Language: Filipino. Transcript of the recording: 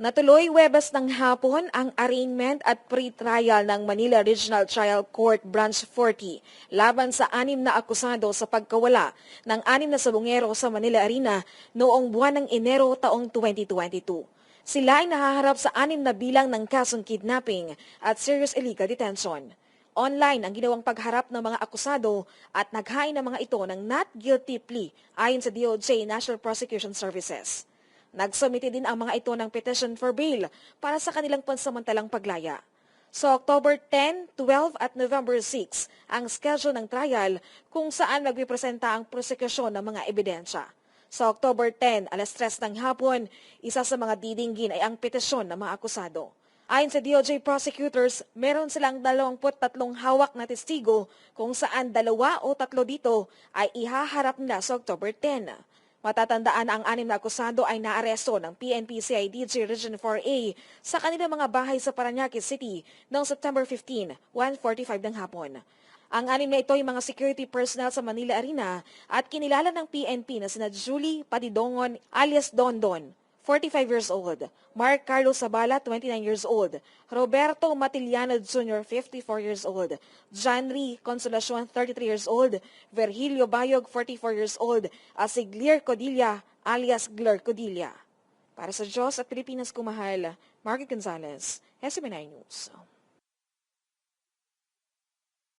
Natuloy Huwebes ng hapon ang arraignment at pre-trial ng Manila Regional Trial Court Branch 40 laban sa 6 na akusado sa pagkawala ng 6 na sabungero sa Manila Arena noong buwan ng Enero taong 2022. Sila ay nahaharap sa 6 na bilang ng kasong kidnapping at serious illegal detention. Online ang ginawang pagharap ng mga akusado at naghain ng mga ito ng not guilty plea ayon sa DOJ National Prosecution Services. Nagsumite din ang mga ito ng petition for bail para sa kanilang pansamantalang paglaya. Sa October 10, 12 at November 6 ang schedule ng trial kung saan magpipresenta ang prosekusyon ng mga ebidensya. Sa October 10, alas 3 ng hapon, isa sa mga didinggin ay ang petisyon ng mga akusado. Ayon sa DOJ prosecutors, meron silang 23 hawak na testigo kung saan 2 o 3 dito ay ihaharap nila sa October 10. Matatandaan ang 6 na akusado ay naaresto ng PNP-CIDG Region 4A sa kanilang mga bahay sa Parañaque City noong September 15, 1:45 ng hapon. Ang 6 na ito ay mga security personnel sa Manila Arena at kinilala ng PNP na sina Julie Padidongon alias Dondon, 45 years old, Mark Carlos Sabala, 29 years old, Roberto Matiliano Jr., 54 years old, John Lee Consolacion, 33 years old, Virgilio Bayog, 44 years old, at si Glir Codilla alias Glir Codilla. Para sa Diyos at Pilipinas kumahal, Margaret Gonzalez, SMNI News.